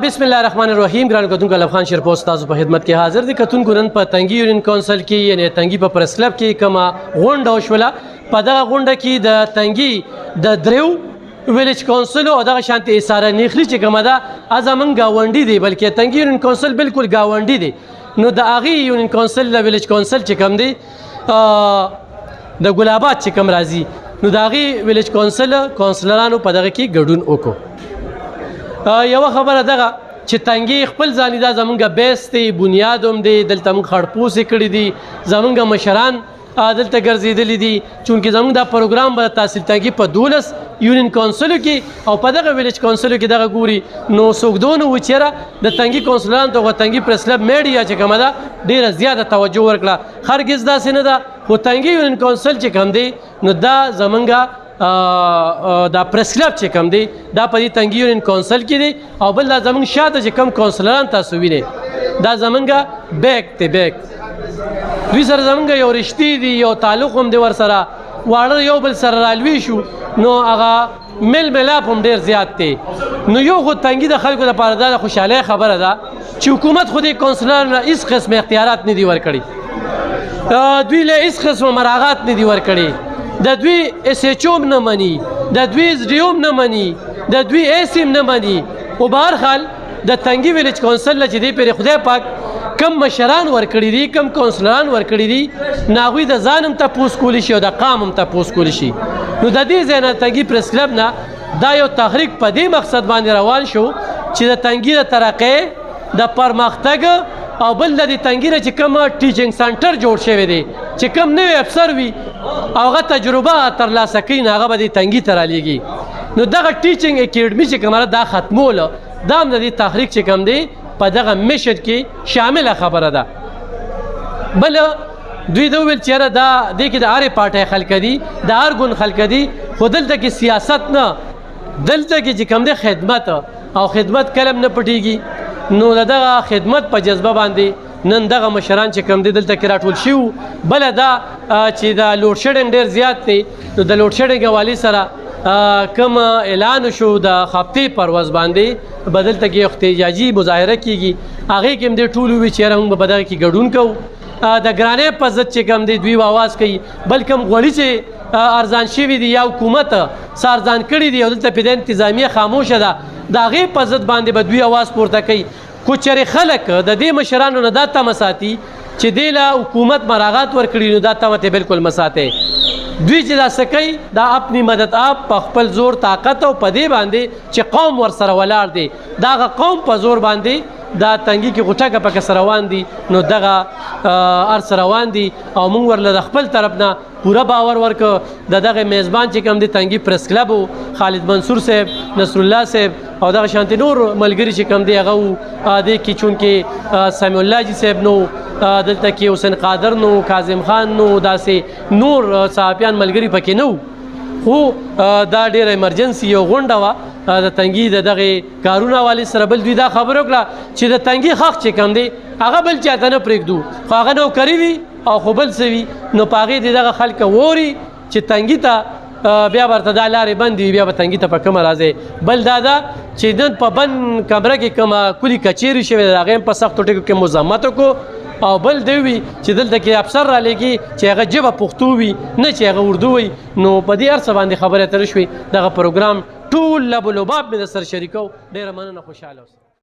بسم الله الرحمن الرحیم. ګران کتونکو علم خان شیرپوست تاسو په خدمت کې حاضر دي. کتونکو نن په تنګي یونین کونسل کې یعنی تنګي په پریس کلب کې کومه غونډه وشوله. په دغه غونډه کې د تنګي د دریو ویلیج کونسل او دغه شانتي اساره نیخلی چې کومه ده زمونږ ګاونډي دی، بلکې تنګي یونین کونسل بالکل ګاونډي دی. نو د هغې یونین کونسل د ویلیج کونسل چې کوم دی د ګلاباد چې کوم راځي، نو د هغې ویلیج کونسلرانو په دغه کې ګډون وکړو. یوه خبره دغه چې تنګي خپل ځاني دا زمونږ بیس دی، بنیاد هم دی، دلته موږ خړپوسې کړي دي، زمونږ مشران دلته ګرځېدلي دي. چونکې زمونږ دا پروګرام به تحصیل تنګي په 12 یونین کونسلو کې او په دغه ویلیج کونسلو کې دغه ګوري. نو څوک دونه و چېرې د تنګي کونسلرانو ته تنګي پریس کلب میډیا چې کومه ده ډېره زیاته توجه ورکړه. هرګز داسې نه ده، خو تنګي یونین کونسل چې کوم دی نو دا زمونږ دا پریس کلب چې کوم دی دا په دې تنګي یونین کونسل کې دی. او بل دا زمونږ شاته چې کوم کونسلران تاسو وینئ دا زمونږ بیک دی. بیک دوی سره زمونږ یو رشتې دي، یو تعلق هم دی ورسره، واړه یو بل سره رالوي شو، نو هغه میل ملاپ هم ډېر زیات دی. نو یو خو تنګي د خلکو لپاره دا د خوشحالۍ خبره ده چې حکومت خو دې کونسلرانو نه هېڅ قسم اختیارات نه دي ورکړي، دوی له هېڅ قسمه مراعات نه دي ورکړي، د دوی اس ایچ او نه مني، د دوی اس ډي او نه مني، د دوی ایس ام نه مني. خو به هر حال د تنګي ویلیج کونسل چې دی پرې خدای پاک کم مشران ورکړي دي، کم کونسلران ورکړي دي، نو هغوی د ځان هم تپوس کولی شي او د قام هم تپوس کولی شي. نو د دې ځای نه تنګي پریس کلب نه دا یو تحریک په دې مقصد باندې روان شو چې د تنګي د ترقۍ د پرمختګ او بل د دې تنګي نه چې کوم ټیچنګ سنټر جوړ شوی دی، چې کوم نوی افسر وي او هغه تجربه ترلاسه کوي، نو هغه به دې تنګي ته رالیږي. نو دغه ټیچنګ اکیډمي چې کومه دا ختموله دا هم د دې تحریک چې کوم دی په دغه میشن کې شامله خبره ده. بل دوی دا وویل چې یاره دا دې کې د هرې پارټۍ خلک دي، د هر ګوند خلک دي، خو دلته کې سیاست نه، دلته کې چې کوم دی خدمت، او خدمت کلم نه پټېږي. نو د دغه خدمت په جذبه باندې نن دغه مشران چې کوم دی دلته کې راټول شوي. بله دا چې د لوډ شیډنګ ډېر زیات دی، نو د لوډ شیډنګ حوالې سره کوم اعلان شو د هفتې پر ورځ باندې به دلته کې احتجاجي مظاهره کېږي، هغې کې هم دې ټول ووي چې یاره موږ به په دغه کې ګډون کوو. د ګرانۍ په ضد چې کوم دی دوی آواز کوي، بلکې هم غوړي چې ارزان شوي دي یا حکومت څه ارزان کړي دي او دلته پرې د انتظامیه خاموشه ده، د هغې په ضد باندې به دوی آواز پورته کوي. خو چېرې خلک د دې مشرانو نه دا تمه ساتي چې دې له حکومت مراعات ورکړي، نو دا تمه ته بالکل مه ساتئ. دوی چې دا څه کوي دا اپنی مدد آپ په خپل زور طاقت او په دې باندې چې قوم ورسره ولاړ دی، د هغه قوم په زور باندې دا تنګي کې غوټکه پکې سره روان دي. نو دغه هر څه روان دي او موږ ورله د خپل طرف نه پوره باور ورکړو. د دغه میزبان چې کوم دی تنګي پریس کلب و، خالد منصور صاحب، نصر الله صاحب او دغه شانتي نور ملګري چې کوم دی هغه و. دې کې چونکې سمیع الله جي صاحب نو، دلته کې حسین قادر نو، کاظم خان نو، داسې نور صحافیان ملګري پکې نه و. خو دا ډېره ایمرجنسي یو غونډه وه د تنګي د دغې کارونه حوالې سره. بل دوی دا خبره وکړه چې د تنګي حق چې کوم دی هغه بل چاته نه پرېږدو، خو هغه نوکري وي او خو بل څه وي، نو په هغې دې دغه خلک ووري چې تنګي ته بیا ورته دا لارې بندې وي، بیا به تنګي ته په کومه راځئ. بل دا ده چې نن په بند کمره کې کومه کلي کچېرې شوې ده، هغې هم په سختو ټکو کې مزاحمت وکړو. او بل دی وي چې دلته کې افسر رالیږي چې هغه ژبه پښتو وي، نه چې هغه اردو وي. نو په دې هر څه باندې خبرې اترې شوې. دغه پروګرام ټول لب و لباب مې در سره شریکو. ډېره مننه، خوشحاله اوسئ.